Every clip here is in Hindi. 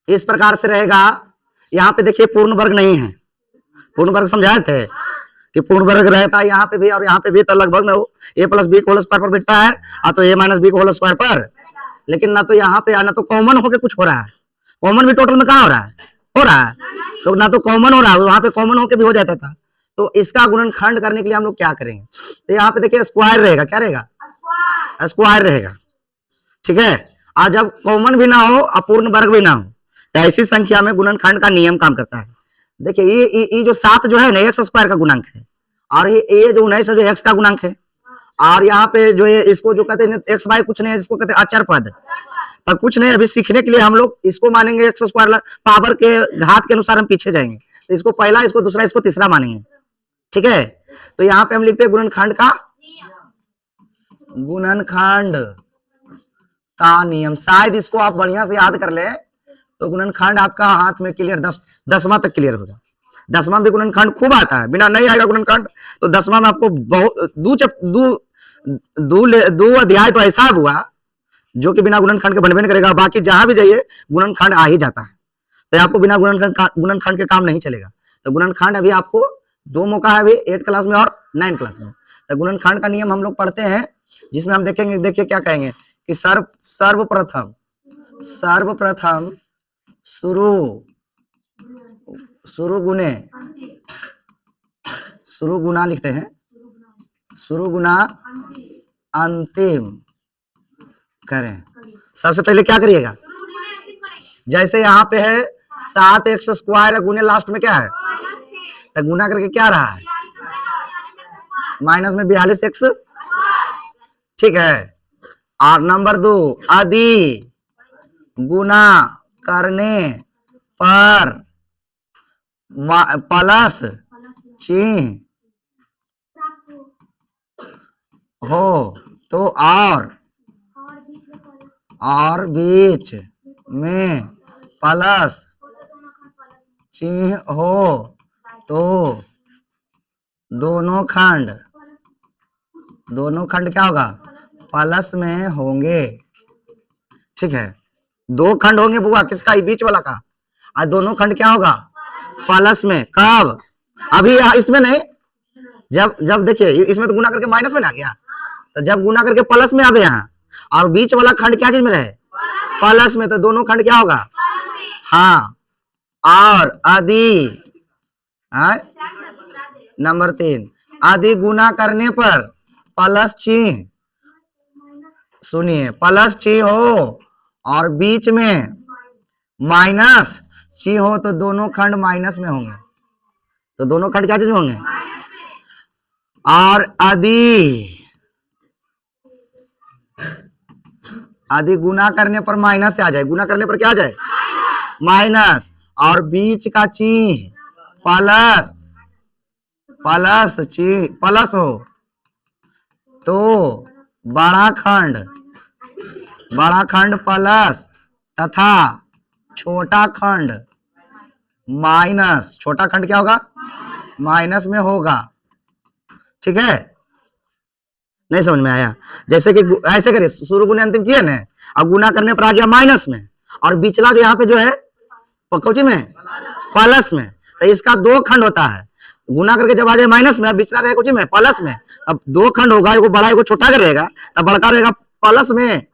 इस प्रकार से रहेगा। यहाँ पे देखिए पूर्ण वर्ग नहीं है, पूर्ण वर्ग समझाए थे कि पूर्ण वर्ग रहता है यहाँ पे भी और यहाँ पे भी, तो लगभग में वो a plus b whole square पर बिकता है तो a minus b whole square पर। लेकिन ना तो यहाँ पे ना तो कॉमन होके कुछ हो रहा है, कॉमन भी टोटल में कहाँ हो रहा है, तो ना तो कॉमन हो रहा है, वहां पे कॉमन होके भी हो जाता था। तो इसका गुणनखंड करने के लिए हम लोग क्या करेंगे, तो यहाँ पे देखिए स्क्वायर रहेगा, क्या रहेगा, स्क्वायर रहेगा, ठीक है। और जब कॉमन भी ना हो और पूर्ण वर्ग भी ना हो, तो ऐसी संख्या में गुणनखंड का नियम काम करता है। देखिए ये जो 7 जो है ना एक्स स्क्वायर का गुणांक है, और ये जो 19 जो एक्स का गुणांक है, और यहाँ पे जो है इसको जो कहते हैं एक्स वाई कुछ नहीं है, जिसको कहते हैं अचर पद, तब कुछ नहीं। अभी सीखने के लिए हम लोग इसको मानेंगे एक्स स्क्वायर, पावर के घात के अनुसार हम पीछे जाएंगे, तो इसको पहला, इसको दूसरा, इसको तीसरा मानेंगे, ठीक है। तो यहाँ पे हम लिखते हैं गुणनखंड का नियम। शायद इसको आप बढ़िया से याद कर ले तो गुणनखंड आपका हाथ में क्लियर, 10वां तक क्लियर होगा। 10वां भी गुणनखंड खूब आता है, बिना नहीं आएगा गुणनखंड तो 10वां में आपको बहुत दो अध्याय तो ऐसा हुआ जो कि बिना गुणनखंड के बनबे नहीं करेगा। बाकी जहां भी जाइए गुणनखंड आ ही जाता है, तो आपको बिना गुणनखंड के काम नहीं चलेगा। तो गुणनखंड अभी आपको 2 मौका है, अभी 8 क्लास में और 9 क्लास में। तो गुणनखंड का नियम हम लोग पढ़ते हैं, जिसमें हम देखेंगे, देखिए क्या कहेंगे कि सर्वप्रथम शुरू गुना लिखते हैं, शुरू गुना अंतिम करें। सबसे पहले क्या करिएगा, जैसे यहाँ पे है 7x स्क्वायर गुने लास्ट में क्या है, तो गुना करके क्या रहा है, माइनस में 42x, ठीक है। और नंबर 2, आदि गुना करने पर प्लस चिन्ह हो तो और बीच में प्लस चिन्ह हो तो दोनों खंड क्या होगा, प्लस में होंगे, ठीक है। 2 खंड होंगे बुआ, किसका, बीच वाला का, और दोनों खंड क्या होगा, प्लस में। कब, अभी इसमें नहीं, जब देखिए इसमें तो गुना करके माइनस में आ गया, तो जब गुना करके प्लस में आ गया यहाँ, और बीच वाला खंड क्या चीज में रहे, प्लस में, तो दोनों खंड क्या होगा, हाँ। और आदि नंबर 3, आदि गुना करने पर प्लस चिन्ह, सुनिए, प्लस चिन्ह हो और बीच में माइनस चिन्ह हो तो दोनों खंड माइनस में होंगे, तो दोनों खंड क्या चीज में होंगे, और आदि गुना करने पर माइनस से आ जाए, गुना करने पर क्या आ जाए, माइनस, और बीच का चिन्ह प्लस हो तो बड़ा खंड प्लस तथा छोटा खंड माइनस, छोटा खंड क्या होगा, माइनस में होगा, ठीक है। नहीं समझ में आया, जैसे कि ऐसे करिए, शुरू गुने अंतिम किए ना, अब गुना करने पर आ गया माइनस में, और बिचला जो यहाँ पे जो है कौची में, प्लस में, तो इसका 2 खंड होता है, गुना करके जब आ जाए माइनस में, अब बिचला रहेगा कौची में, प्लस में। अब 2 खंड होगा, एगो बड़ा एगो छोटा का रहेगा, तब बड़का रहेगा प्लस में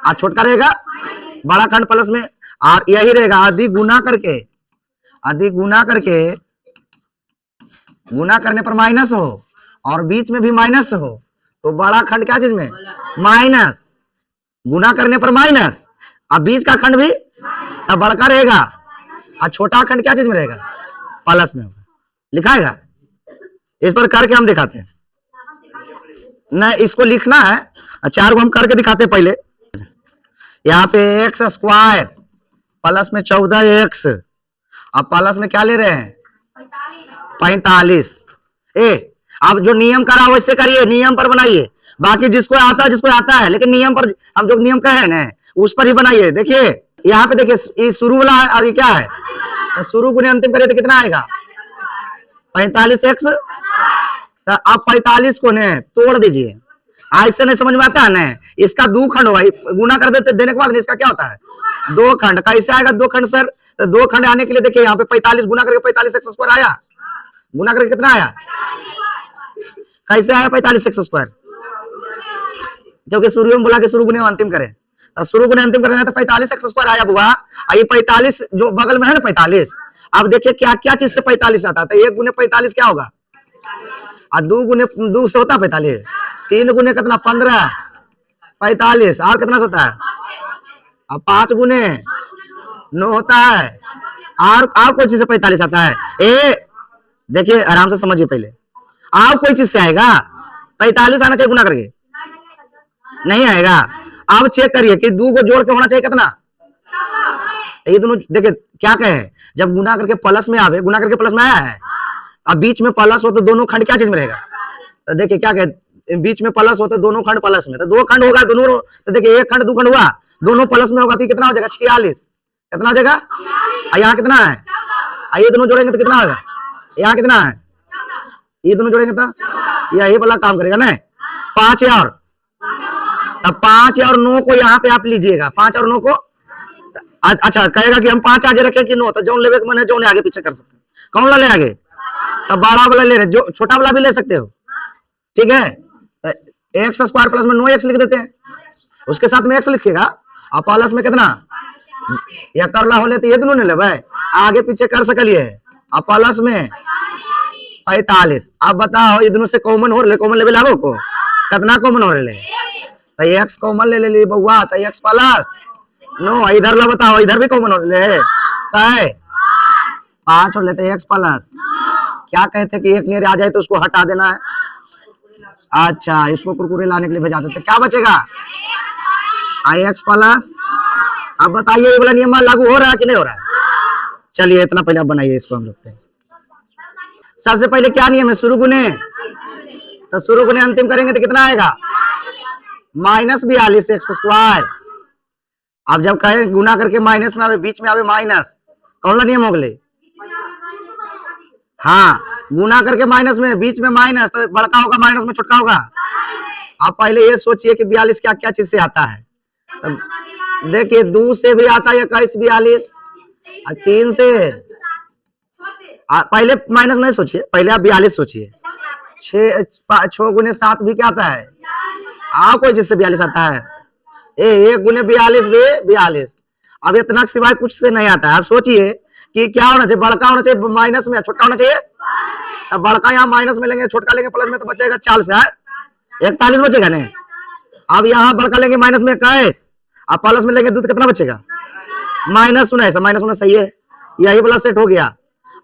और छोटा रहेगा बड़ा खंड प्लस में, और यही रहेगा आदि गुना करने पर माइनस हो और बीच में भी माइनस हो तो बड़ा खंड क्या चीज में, माइनस, गुना करने पर माइनस, अब बीच का खंड भी अब बड़का रहेगा और छोटा खंड क्या चीज में रहेगा, प्लस में होगा, लिखाएगा। इस पर करके हम दिखाते हैं, नहीं इसको लिखना है, 4 को हम करके दिखाते हैं। पहले यहाँ पे एक्स स्क्वायर प्लस में 14x, अब प्लस में क्या ले रहे हैं, 45। अब जो नियम करा वैसे करिए, नियम पर बनाइए, बाकी जिसको आता है, लेकिन नियम पर हम जो नियम कहे ना उस पर ही बनाइए। देखिए यहाँ पे देखिए ये शुरू वाला है और ये क्या है, तो शुरू गुने अंतिम करिए तो कितना आएगा, 45x। तो अब 45 को ने तोड़ दीजिए, ऐसे नहीं समझ में आता है ना। इसका दो खंड होगा, गुना कर देते देने के बाद इसका क्या होता है, दो खंड। कैसे आएगा दो खंड सर, तो दो खंड आने के लिए देखिए यहाँ पे 45 गुना करके 45 एक्स स्क्वायर आया, गुना करके कितना आया, कैसे आया 45 एक्स स्क्वायर, क्योंकि शुरू में बोला कि शुरू गुने अंतिम करें, तो शुरू गुने अंतिम करेंगे तो 45 एक्स स्क्वायर आया बुआ। ये 45 जो बगल में है ना 45, अब देखिए क्या क्या चीज से 45 आता है, तो 1 गुने 45 क्या होगा, और 2 गुने 2 से होता है 45, 3 गुने कितना 15 45, और कितना से होता है, अब 5 गुने 9 होता है, और कोई चीज से 45 आता है। ए देखिए आराम से समझिए, पहले आप कोई चीज से आएगा 45 आना चाहिए गुना करके, नहीं आएगा। आप चेक करिए कि 2 को जोड़ के होना चाहिए कितना, ये दोनों देखिए क्या कहे, जब गुना करके प्लस में आवे, गुना करके प्लस में आया है, अब बीच में प्लस हो तो दोनों खंड क्या चीज में रहेगा, तो देखिए क्या कहे, बीच में प्लस हो तो दोनों खंड प्लस में, तो 2 खंड होगा दोनों, तो देखिए 1 खंड 2 खंड हुआ, दोनों प्लस में होगा तो कितना हो जाएगा 46, कितना हो जाएगा, यहाँ कितना है, ये दोनों जोड़ेंगे तो कितना होगा, यहाँ कितना है, ये दोनों जोड़ेंगे तो यही वाला काम करेगा ना। 5 और, अब 5 और 9 को यहाँ पे आप लीजिएगा, 5 और 9 को, अच्छा कहेगा कि हम 5 आगे रखे कि 9, तो जो लेवे मैंने जो आगे पीछे कर सकते, कौन ला ले आगे, तब बड़ा वाला ले रहे, जो छोटा वाला भी ले सकते हो, ठीक है। एक्स स्क्वायर प्लस में 9x लिख देते हैं, उसके साथ में x लिखिएगा, और प्लस में कितना, या करला हो लेते, ये दोनों ने ले भाई आगे पीछे कर सकलिए, और प्लस में 45। अब बताओ ये दोनों से कॉमन हो रहे, कॉमन लेवल लागो को कितना कॉमन हो रहे, तो x कॉमन ले ले बउआ, तो x प्लस 9, इधर ला बताओ, इधर भी कॉमन हो रहे, 5 और लेते x प्लस, क्या कहते कि एक नियर आ जाए तो उसको हटा देना है, अच्छा इसको कुरकुरे लाने के लिए भेजा देते, क्या बचेगा x प्लस। अब बताइए ये वाला नियम लागू हो रहा है कि नहीं हो रहा है, चलिए इतना पहले आप बनाइए, इसको हम लोग सबसे पहले क्या नियम है, शुरू गुने, तो शुरू गुने अंतिम करेंगे तो कितना आएगा -42 एक्स स्क्वायर। अब जब कहे गुना करके माइनस में आवे, बीच में आवे माइनस, कौन सा नियम हो गए, हाँ गुना करके माइनस में, बीच में माइनस, तो बड़का होगा माइनस में छोटका होगा। आप पहले ये सोचिए कि 42 क्या क्या चीज से आता है, देखिए 2 से भी आता है 21 42, 3 से, पहले माइनस नहीं सोचिए, पहले आप 42 सोचिए, 6 गुने 7 भी क्या आता है, कोई चीज से 42 आता है, 1 गुने 42 भी 42। अब इतना सिवाय कुछ से नहीं आता है। आप सोचिए कि क्या होना चाहिए, बड़का होना चाहिए माइनस में, छोटका होना चाहिए, अब बड़का यहाँ माइनस में लेंगे, छोटका लेंगे प्लस में, तो बचेगा 40 है 41 बचेगा नहीं। अब यहाँ बड़का लेंगे माइनस में 21, अब प्लस में लेंगे दूध, कितना बचेगा -19, -19 सही है, यही वाला सेट हो गया।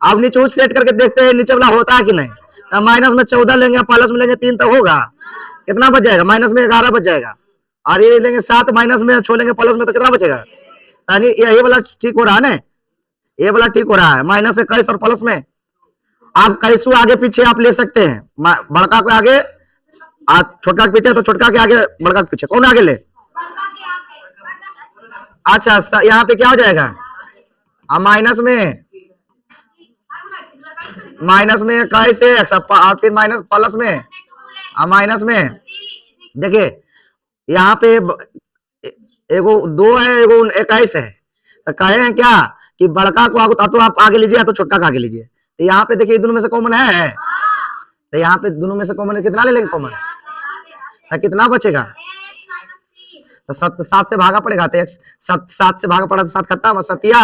अब नीचे सेट करके देखते हैं नीचे वाला होता है कि नहीं, तो माइनस में 14 लेंगे, प्लस में लेंगे 3 तो होगा, कितना बच जाएगा, माइनस में 11 बच जाएगा, और ये लेंगे 7, माइनस में छोड़ेंगे प्लस में, तो कितना बचेगा, यानी यही वाला ठीक हो रहा है ना, ये वाला ठीक हो रहा है, -21 और प्लस में। आप कैसू आगे पीछे आप ले सकते हैं, बड़का को आगे छोटका के पीछे, तो छोटका के आगे बड़का के पीछे, कौन आगे ले, अच्छा यहाँ पे क्या हो जाएगा, अब माइनस में 21 एक्स, और फिर माइनस प्लस में, माइनस में देखिए यहाँ पे एगो 2 है, एगो 21 है, तो कहे हैं क्या कि बड़का को तो आप आगे लीजिए, तो छोटका को आगे लीजिए, तो यहाँ पे देखिए दोनों में से कॉमन है, तो यहाँ पे दोनों में से कॉमन कितना ले लेंगे कॉमन, तो कितना बचेगा, तो 7 से भागा पड़ेगा, तो 7 से भागा पड़ा तो 7 खत्म, सतिया,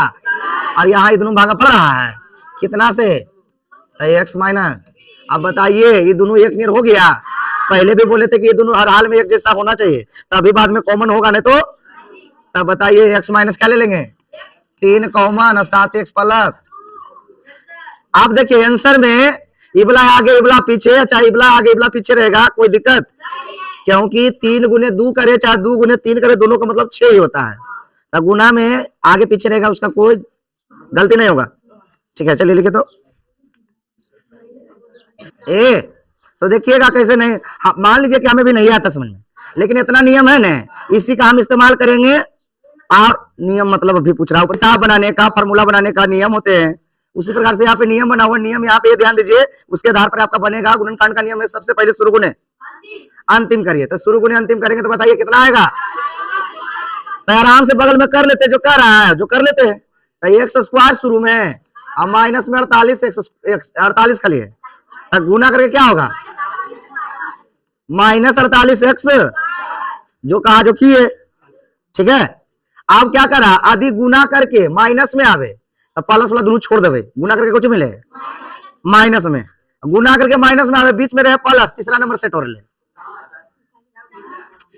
और यहाँ ये दोनों भागा पड़ रहा है कितना से, तो x माइनस। अब बताइए ये दोनों एक नियर हो गया, पहले भी बोले थे कि ये दोनों हर हाल में एक जैसा होना चाहिए, तभी बाद में कॉमन होगा, नहीं तो तब बताइए x माइनस क्या ले लेंगे, 3 कॉमन और 7x प्लस। आप देखिए आंसर में इबला आगे इबला पीछे, चाहे इबला आगे इबला पीछे रहेगा, कोई दिक्कत, क्योंकि 3 गुने 2 करे चाहे 2 गुने 3 करे, दोनों का मतलब 6 ही होता है, तो गुना में आगे पीछे रहेगा, उसका कोई गलती नहीं होगा, ठीक है। चलिए लिखे तो तो देखिएगा कैसे नहीं, मान लीजिए कि हमें भी नहीं आता समझ में, लेकिन इतना नियम है ना, इसी का हम इस्तेमाल करेंगे। और नियम मतलब अभी पूछ रहा हूँ, हिसाब बनाने का, फार्मूला बनाने का नियम होते हैं, उसी प्रकार से यहाँ पे नियम बना हुआ, नियम यहाँ पे ध्यान दीजिए, उसके आधार पर आपका बनेगा। गुणनकांड का नियम है सबसे पहले शुरू गुने, अंतिम करिए। तो शुरू गुने अंतिम करेंगे तो बताइए कितना आएगा। तो आराम से बगल में कर लेते जो कर रहा है, जो कर लेते हैं। तो एक्स स्क्वायर शुरू में और माइनस में 48 48 का लिए तो गुना करके क्या होगा माइनस 48 एक्स, जो कहा जो किए। ठीक है, अब क्या करा आदि गुना करके माइनस में आवे तो प्लस वाला दोनों छोड़ देवे, गुना करके कुछ मिले माइनस में, गुना करके माइनस में आवे बीच में रहे प्लस, तीसरा नंबर सेट हो रहे,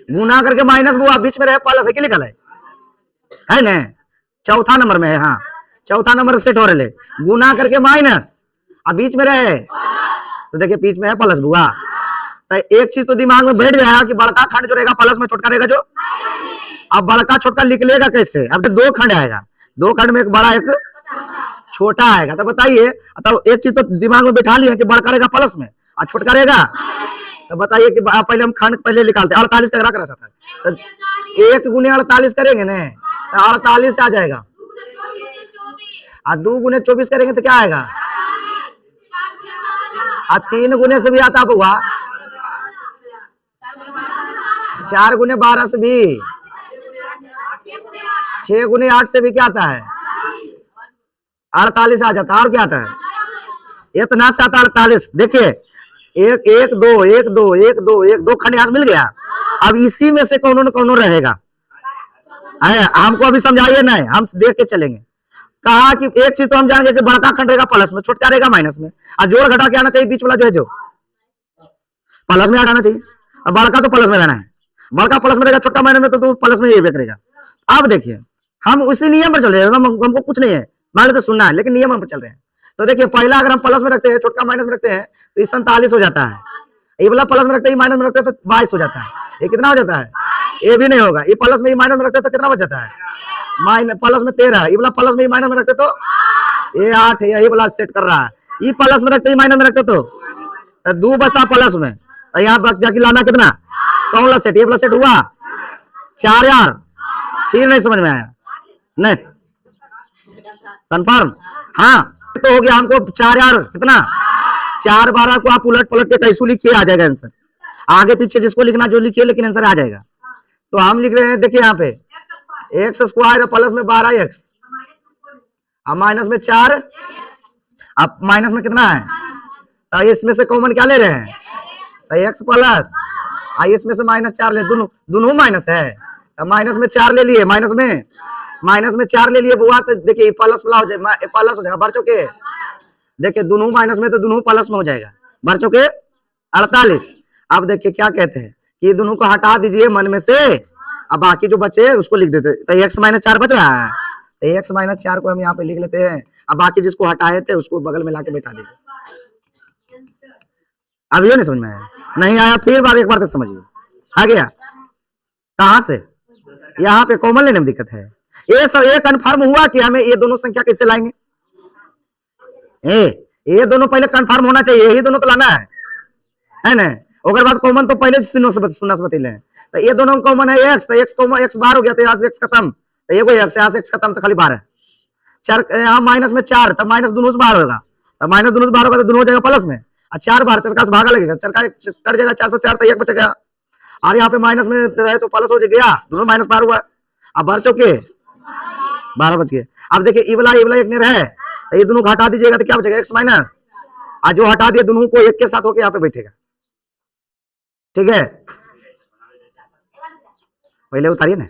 गुना करके माइनस बुआ बीच में रहे प्लस है कि लिखल है ना, चौथा नंबर में है। हाँ चौथा नंबर सेट हो रहे, गुना करके माइनस अब बीच में रहे तो देखिए बीच में है प्लस बुआ। तो एक चीज तो दिमाग में बैठ जाएगा कि बड़का खंड जो रहेगा प्लस में, छोटका रहेगा जो। अब बड़का छोटका लिख लेगा कैसे, अब तो दो खंड आएगा, दो खंड में एक बड़ा एक छोटा आएगा। तो बताइए, तो एक चीज तो दिमाग में बैठा लिया कि बड़का रहेगा प्लस में और छोटका रहेगा। तो बताइए कि पहले हम खंड पहले निकालते हैं, 48 का करा सकता है तो 1 गुने 48 करेंगे ना तो 48 आ जाएगा, और 2 गुने 24 करेंगे तो क्या आएगा, और 3 गुने से भी आता हुआ, 4 गुने 12 से भी, 6 गुने 8 से भी क्या आता है 48 आ जाता है। और क्या आता है इतना से आता 48। देखिए एक एक दो एक दो एक दो एक दो खंड यहाँ मिल गया। अब इसी में से कौन कौन रहेगा हमको अभी समझाइए नहीं, हम देख के चलेंगे। कहा कि एक चीज तो हम जानेंगे कि बड़का खंड रहेगा प्लस में, छोटका रहेगा माइनस में, और जोड़ घटा के आना चाहिए बीच वाला जो है जो प्लस में हटाना चाहिए। अब बड़का तो प्लस में रहना है, बड़का प्लस में रहेगा, छोटा माइनस में तो प्लस में ये करेगा। अब देखिए हम उसी नियम पर चल रहे हैं, हमको कुछ नहीं है मान लेते सुनना है, लेकिन नियम हम पर चल रहे हैं। तो देखिए पहला अगर हम प्लस में रखते हैं, छोटका माइनस में रखते हैं तो ये 47 हो जाता है, ये वाला प्लस में रखते हैं माइनस में रखते हैं तो 22 हो जाता है। ये कितना हो जाता है, ये भी नहीं होगा, ये प्लस में माइनस में रखते हैं तो कितना बच जाता है माइनस, प्लस में 13, ये वाला प्लस में माइनस में रखते तो ये 8 है, यही वाला सेट कर रहा है। ये प्लस में रखते माइनस में रखते तो 2 बचता प्लस में, तो यहाँ पर जाके लाना कितना, कौन वाला सेट, ये वाला सेट हुआ 4 यार, फिर नहीं समझ में आया नहीं कंफर्म। हाँ तो हो गया हमको 4 यार कितना 4 12 को आप उलट पलट के कैसे लिखिए आ जाएगा आंसर, आगे पीछे जिसको लिखना जो लिखिए लेकिन आंसर आ जाएगा। तो हम लिख रहे हैं देखिए यहाँ पे एक्स स्क्वायर प्लस में 12 एक्स अब माइनस में 4, अब माइनस में कितना है तो इसमें से कॉमन क्या ले रहे हैं तो एक्स प्लस, इसमें से -4 ले, दोनों माइनस है तो माइनस में 4 ले लिए, माइनस में 4 ले लिए बुआ। तो देखिए प्लस वाला हो जाएगा, प्लस हो जाएगा बढ़ चुके, देखिए दोनों माइनस में तो दोनों प्लस में हो जाएगा, बढ़ चुके 48। अब देखिए क्या कहते हैं कि दोनों को हटा दीजिए मन में से, अब बाकी जो बचे उसको लिख देते। तो x -4 बच रहा है, तो x -4 को हम यहाँ पे लिख लेते हैं, अब बाकी जिसको हटाए थे उसको बगल में लाके बैठा दीजिए। अब ये नहीं समझ में आया, नहीं आया फिर बार एक बार तो समझिए आ गया। कहां से यहाँ पे कॉमन लेने में दिक्कत है, ये सब ये कन्फर्म हुआ कि हमें ये दोनों संख्या कैसे लाएंगे, ये दोनों पहले कंफर्म होना चाहिए, यही दोनों को लाना है ना। ओकर बाद कॉमन तो पहले सुनना से बतैले हैं। तो ये दोनों कॉमन है x, तो x कॉमन x बाहर हो गया तो यहाँ से x खत्म, तो ये कोई x यहाँ से x खत्म तो खाली 12। 4 यहाँ माइनस में 4 तब माइनस दोनों से बाहर होगा, तब माइनस दोनों से बाहर होगा तो दोनों हो जाएगा प्लस में, और 4 बाहर चरका से भागा लगेगा, चरका कट जाएगा 404 तो 1 बचेगा, और यहाँ पे माइनस में रहे तो प्लस हो गया, दोनों माइनस बाहर हुआ, अब बढ़ चुके 12 बच गए। अब देखिए ये वाला एक ने रहे तो ये दोनों को हटा दीजिएगा तो क्या बचेगा x माइनस, आज जो हटा दिया दोनों को एक के साथ होकर यहाँ पे बैठेगा। ठीक है पहले उतारिए ना।